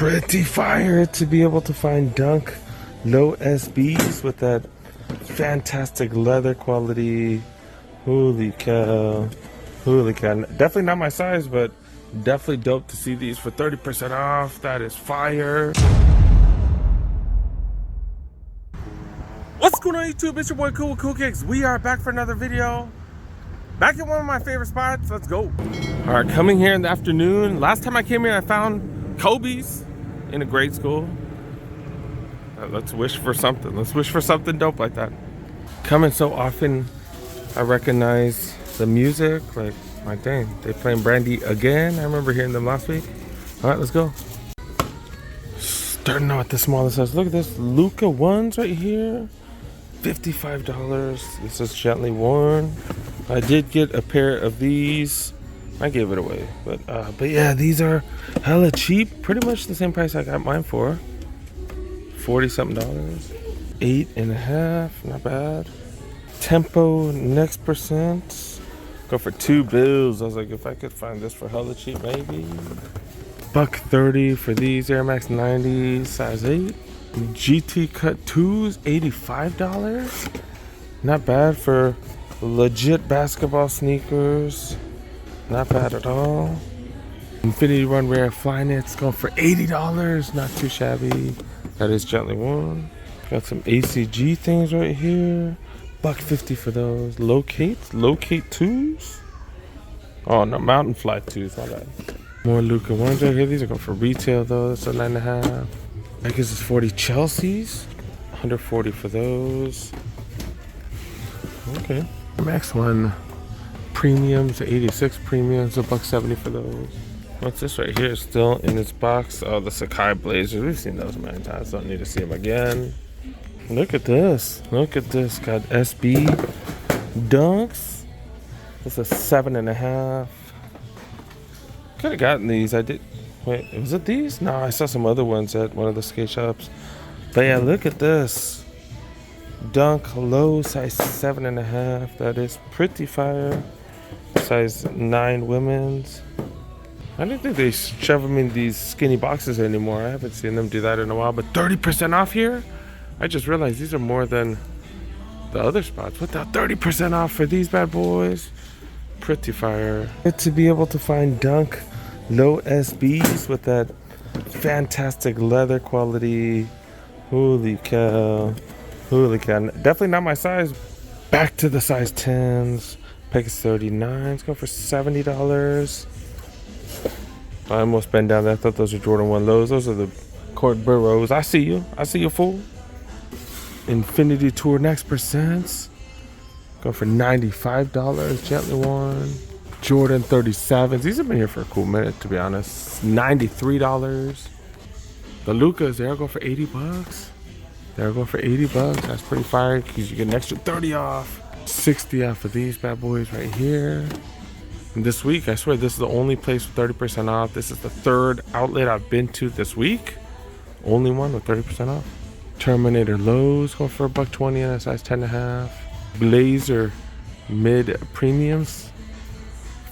Pretty fire to be able to find Dunk low SBs with that fantastic leather quality. Holy cow. Holy cow. Definitely not my size, but definitely dope to see these for 30% off. That is fire. What's going on YouTube? It's your boy Cool with Cool Kicks. We are back for another video. Back at one of my favorite spots. Let's go. All right, coming here in the afternoon. Last time I came here, I found Kobe's in a grade school. Let's wish for something. Let's wish for something dope like that. Coming so often, I recognize the music. Like, my dang, they playing Brandy again. I remember hearing them last week. All right, let's go. Starting out with the smallest size. Look at this Luca ones right here. $55. This is gently worn. I did get a pair of these. I gave it away, but yeah, these are hella cheap. Pretty much the same price I got mine for. $40-something. 8.5, not bad. Tempo next percent. Go for $2 bills. I was like, if I could find this for hella cheap, maybe. $1.30 for these Air Max 90 size 8. GT Cut 2s, $85. Not bad for legit basketball sneakers. Not bad at all. Infinity Run Rare Flyknits going for $80. Not too shabby. That is gently worn. Got some ACG things right here. $1.50 for those. Locate 2s. Oh no, Mountain Fly 2s. My bad. More Luca ones right here. These are going for retail though. That's a 9.5. I guess it's 40 Chelsea's. $140 for those. Okay. Max 1 premiums, 86 premiums, $1.70 for those. What's this right here? Still in its box. Oh, the Sakai Blazers. We've seen those many times. Don't need to see them again. Look at this. Look at this. Got SB Dunks. This is 7.5. Could have gotten these. I did. Wait, was it these? No, I saw some other ones at one of the skate shops. But yeah, look at this. Dunk low, size 7.5. That is pretty fire. Size 9 women's. I don't think they shove them in these skinny boxes anymore. I haven't seen them do that in a while. But 30% off here? I just realized these are more than the other spots. What the 30% off for these bad boys? Pretty fire. Good to be able to find Dunk low SBs with that fantastic leather quality. Holy cow. Holy cow. Definitely not my size. Back to the size 10s. Pegasus 39s go for $70. I almost bent down there. I thought those were Jordan 1 lows. Those are the Court Burrows. I see you. I see you, fool. Infinity Tour next percents. Go for $95. Gently worn. Jordan 37s. These have been here for a cool minute, to be honest. $93. The Lucas, they'll go for $80. They'll go for $80. That's pretty fire because you get an extra 30 off. 60 off of these bad boys right here. And this week, I swear this is the only place with 30% off. This is the third outlet I've been to this week. Only one with 30% off. Terminator lows go for $1.20 and a size 10.5. Blazer mid premiums.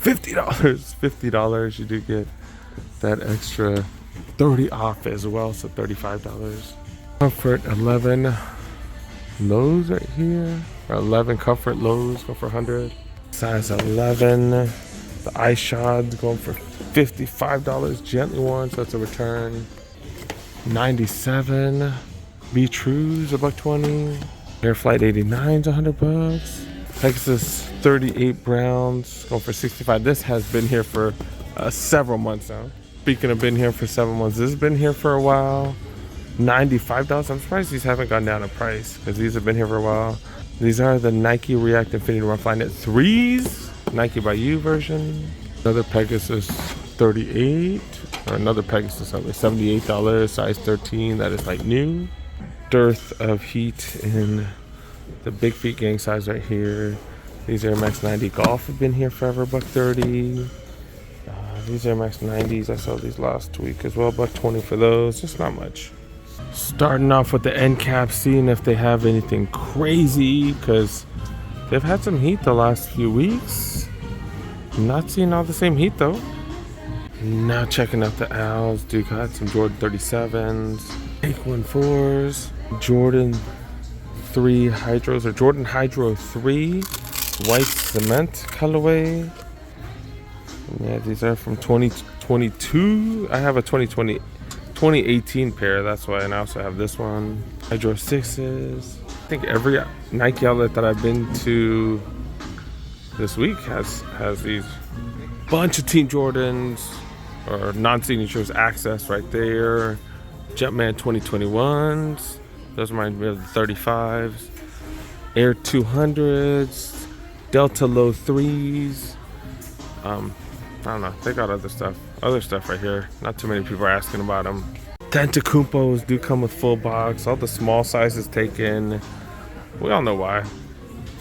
$50. You do get that extra 30 off as well, so $35. Comfort 11 lows right here, or 11 comfort lows go for 100. Size 11. The ice shods going for $55. Gently worn, so that's a return. 97. Be Trues $1.20. Air Flight 89's $100. Pegasus 38 Browns going for $65. This has been here for several months now. Speaking of been here for 7 months, this has been here for a while. $95. I'm surprised these haven't gone down in price because these have been here for a while. These are the Nike React Infinity Run Flyknit 3s. Nike by You version. Another Pegasus 38. Or another Pegasus $78. Size 13. That is like new. Dearth of heat in the Big Feet Gang size right here. These Air Max 90 Golf have been here forever, $1.30. These Air Max 90s, I saw these last week as well, $1.20 for those. Just not much. Starting off with the end cap, seeing if they have anything crazy, because they've had some heat the last few weeks. Not seeing all the same heat though. Now checking out the Owls. Dude got some Jordan 37s, Ake 14s, Jordan 3 Hydros, or Jordan Hydro 3 white cement colorway. Yeah, these are from 2022. I have a 2018 pair, that's why. And I also have this one. Hydro 6s. I think every Nike outlet that I've been to this week has these bunch of Team Jordans or non-signatures access right there. Jumpman 2021s. Those remind me of the 35s. Air 200s. Delta Low 3s. I don't know. They got other stuff right here. Not too many people are asking about them. Tentacumpos do come with full box. All the small sizes taken. We all know why.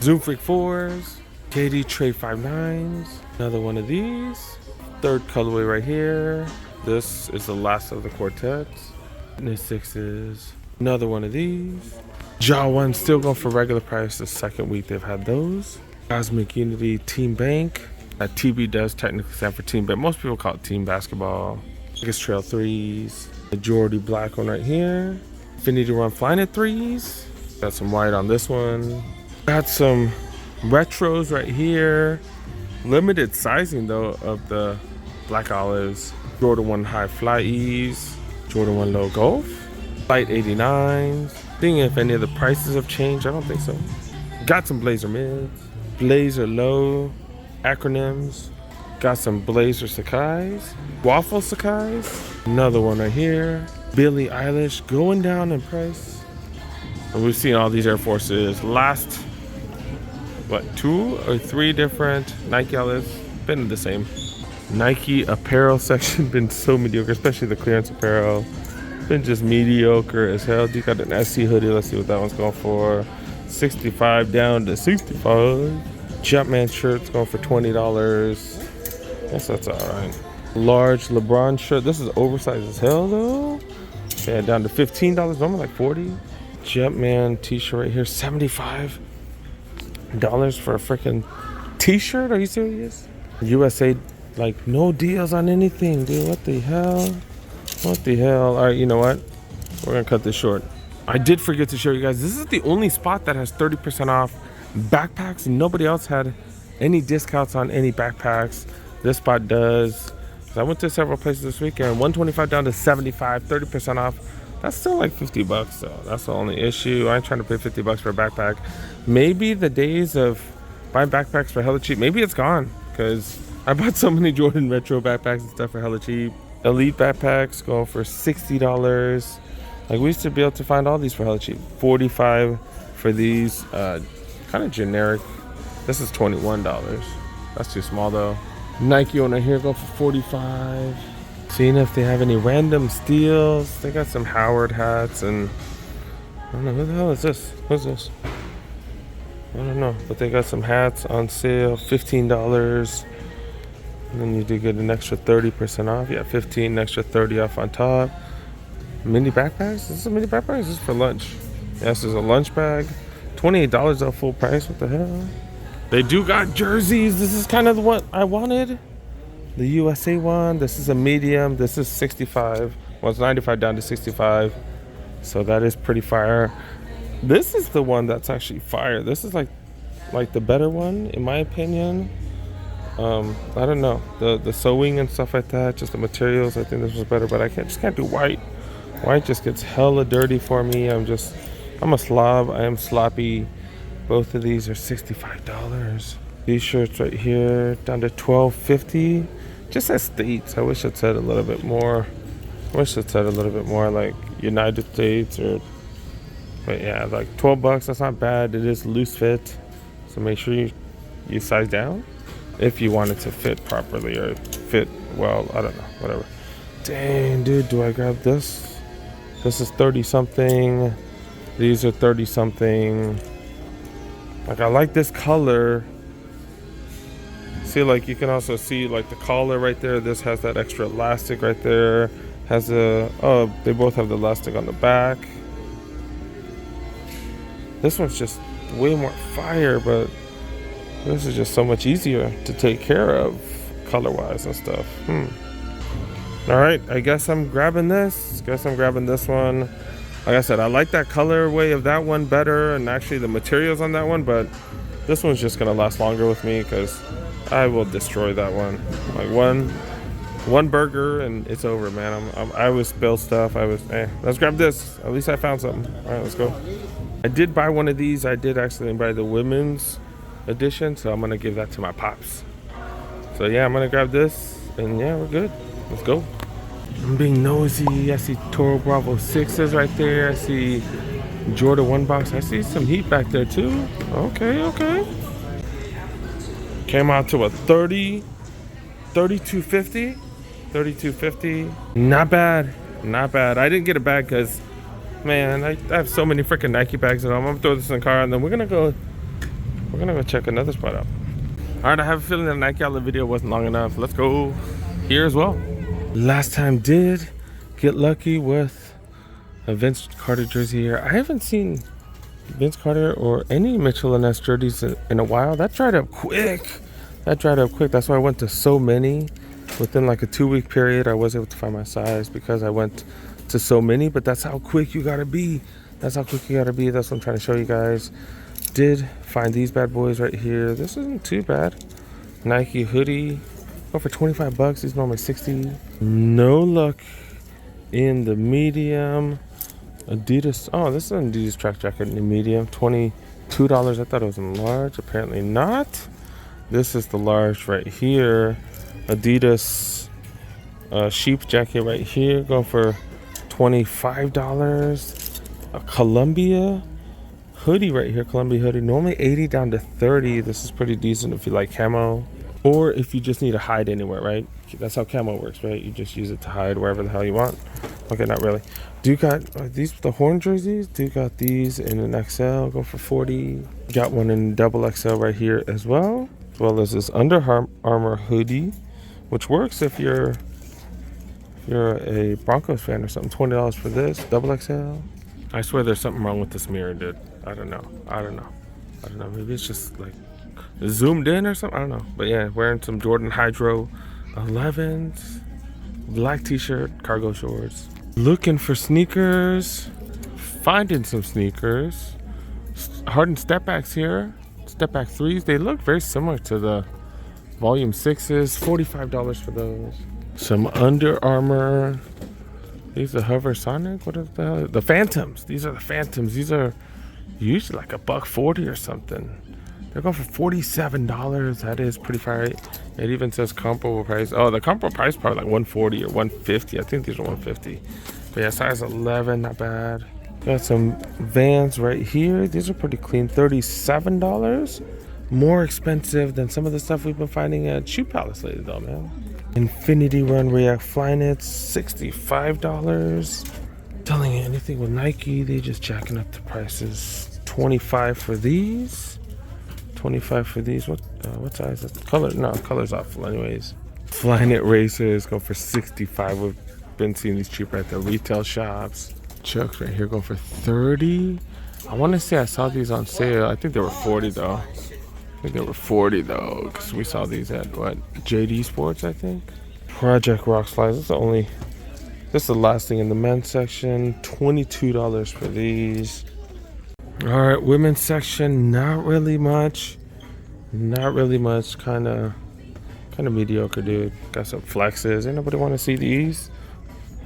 Zoom Freak 4s. KD Trade 59s. Another one of these. Third colorway right here. This is the last of the quartets. Knit 6s. Another one of these. Jaw 1 still going for regular price. The second week they've had those. Cosmic Unity Team Bank. TB does technically stand for Team Bank. Most people call it Team Basketball. Vegas Trail 3s. Majority black one right here. Infinity Run Flyknit 3s. Got some white on this one. Got some retros right here. Limited sizing though of the black olives. Jordan 1 High Fly E's. Jordan 1 Low Golf. Light 89s. Seeing if any of the prices have changed. I don't think so. Got some Blazer mids. Blazer low acronyms. Got some Blazer Sakai's. Waffle Sakai's. Another one right here. Billie Eilish going down in price. And we've seen all these Air Forces last, 2 or 3 different Nike outlets. Been the same. Nike apparel section been so mediocre, especially the clearance apparel. Been just mediocre as hell. You got an SC hoodie. Let's see what that one's going for. 65 down to 65. Jumpman shirts going for $20. Guess that's alright. Large LeBron shirt. This is oversized as hell though. Yeah, down to $15. Normally like $40. Jumpman t-shirt right here. $75 for a freaking t-shirt. Are you serious? USA, like no deals on anything, dude. What the hell? What the hell? All right, you know what? We're gonna cut this short. I did forget to show you guys. This is the only spot that has 30% off backpacks. Nobody else had any discounts on any backpacks. This spot does. So I went to several places this weekend. 125 down to 75, 30% off. That's still like $50 though. That's the only issue. I ain't trying to pay $50 for a backpack. Maybe the days of buying backpacks for hella cheap, maybe it's gone, because I bought so many Jordan retro backpacks and stuff for hella cheap. Elite backpacks going for $60. Like we used to be able to find all these for hella cheap. $45 for these kind of generic. This is $21. That's too small though. Nike owner here going for $45. Seeing if they have any random steals. They got some Howard hats and I don't know, who the hell is this? Who's this? I don't know, but they got some hats on sale, $15. And then you do get an extra 30% off. Yeah, 15, extra 30 off on top. Mini backpacks? Is this a mini backpack? This is for lunch. Yeah, this is a lunch bag. $28 off full price. What the hell? They do got jerseys. This is kind of what I wanted. The USA one. This is a medium. This is 65. Well, it's 95 down to 65. So that is pretty fire. This is the one that's actually fire. This is like the better one, in my opinion. I don't know. The sewing and stuff like that, just the materials, I think this was better, but I just can't do white. White just gets hella dirty for me. I'm a slob. I am sloppy. Both of these are $65. These shirts right here down to $12.50. Just says states. I wish it said a little bit more. Like United States or. But yeah, like $12. That's not bad. It is loose fit, so make sure you size down if you want it to fit properly or fit well. I don't know. Whatever. Dang, dude. Do I grab this? This is 30 something. These are 30 something. Like I like this color. See, like you can also see like the collar right there. This has that extra elastic right there. Has they both have the elastic on the back. This one's just way more fire, but this is just so much easier to take care of color wise and stuff. All right, I guess I'm grabbing this. Guess I'm grabbing this one. Like I said, I like that colorway of that one better, and actually the materials on that one, but this one's just gonna last longer with me because I will destroy that one. Like one burger and it's over, man. I was spill stuff. Let's grab this. At least I found something. All right, let's go. I did buy one of these. I did actually buy the women's edition, so I'm gonna give that to my pops. So yeah, I'm gonna grab this, and yeah, we're good. Let's go. I'm being nosy. I see Toro Bravo 6s right there. I see Jordan 1 box. I see some heat back there too. Okay. Came out to a 3250. 3250. Not bad. I didn't get a bag because, man, I have so many freaking Nike bags at home. I'm gonna throw this in the car and then we're gonna go check another spot out. All right, I have a feeling that Nike outlet video wasn't long enough. Let's go here as well. Last time did get lucky with a Vince Carter jersey here. I haven't seen Vince Carter or any Mitchell and S jerseys in a while. That dried up quick. That's why I went to so many. Within like a 2-week period, I was able to find my size because I went to so many, but that's how quick you gotta be. That's what I'm trying to show you guys. Did find these bad boys right here. This isn't too bad. Nike hoodie. Go for 25 bucks. These normally 60. No luck in the medium. Adidas. Oh, this is an Adidas track jacket in the medium. $22. I thought it was in large. Apparently not. This is the large right here. Adidas sheep jacket right here, going for $25. A Columbia hoodie right here, Columbia hoodie, normally 80 down to 30. This is pretty decent if you like camo, or if you just need to hide anywhere, right? That's how camo works, right? You just use it to hide wherever the hell you want. Okay, not really. Do got these, the horn jerseys. Do got these in an XL, go for 40. Got one in double XL right here as well as this Under Armour hoodie, which works if you're a Broncos fan or something. $20 for this double XL. I swear there's something wrong with this mirror, dude. I don't know. Maybe it's just like zoomed in or something. I don't know. But yeah, wearing some Jordan Hydro 11s, black t-shirt, cargo shorts. Looking for sneakers. Finding some sneakers. Hardened step backs here. Step back 3s. They look very similar to the Volume 6s. $45 for those. Some Under Armour. These are Hover Sonic. What is the hell? The Phantoms. These are the Phantoms. These are usually like $140 or something. They're going for $47. That is pretty fire. It even says comparable price. Oh, the comparable price probably like $140 or $150. I think these are $150. But yeah, size 11, not bad. Got some Vans right here. These are pretty clean. $37. More expensive than some of the stuff we've been finding at Shoe Palace lately, though, man. Infinity Run React Flyknits, $65. Telling you anything with Nike, they just jacking up the prices. $25 for these. $25 for these. What size is it? Color? No, color's off. Anyways, Flyknit racers go for $65. We've been seeing these cheaper at the retail shops. Chucks right here go for $30. I want to say I saw these on sale. I think they were $40 though. Because we saw these at what, JD Sports, I think. Project Rock Slides. This is the last thing in the men's section. $22 for these. All right, women's section. Not really much. Kind of mediocre, dude. Got some flexes. Ain't nobody want to see these.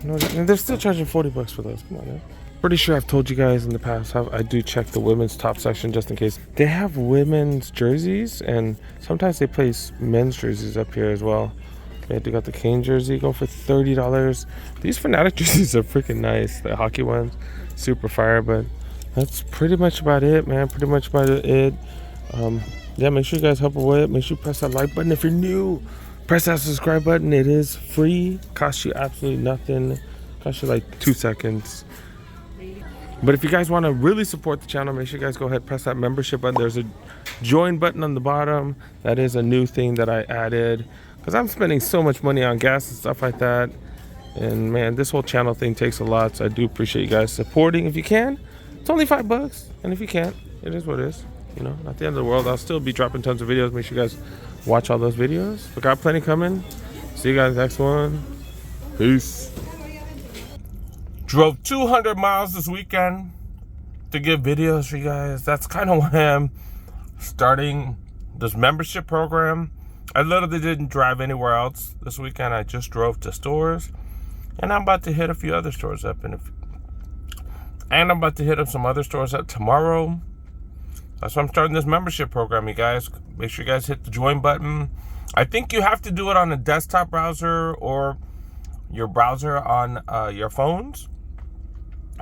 No, and they're still charging $40 for those. Come on, man. Pretty sure I've told you guys in the past how I do check the women's top section just in case. They have women's jerseys, and sometimes they place men's jerseys up here as well. They got the Kane jersey going for $30. These Fanatic jerseys are freaking nice. The hockey ones, super fire. But that's pretty much about it, man. Yeah, make sure you guys help away. Make sure you press that like button if you're new. Press that subscribe button. It is free. Costs you absolutely nothing. Costs you like 2 seconds. But if you guys want to really support the channel, make sure you guys go ahead and press that membership button. There's a join button on the bottom. That is a new thing that I added because I'm spending so much money on gas and stuff like that. And man, this whole channel thing takes a lot. So I do appreciate you guys supporting. If you can, it's only $5. And if you can't, it is what it is. You know, not the end of the world. I'll still be dropping tons of videos. Make sure you guys watch all those videos. We got plenty coming. See you guys next one. Peace. Drove 200 miles this weekend to get videos for you guys. That's kind of why I'm starting this membership program. I literally didn't drive anywhere else this weekend. I just drove to stores, and I'm about to hit a few other stores up and I'm about to hit up some other stores up tomorrow. That's why I'm starting this membership program, you guys. Make sure you guys hit the join button. I think you have to do it on a desktop browser or your browser on your phones.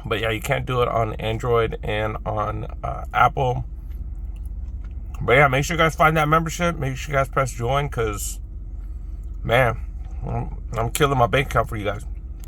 But yeah, you can't do it on Android and on Apple. But yeah, make sure you guys find that membership. Make sure you guys press join because, man, I'm killing my bank account for you guys.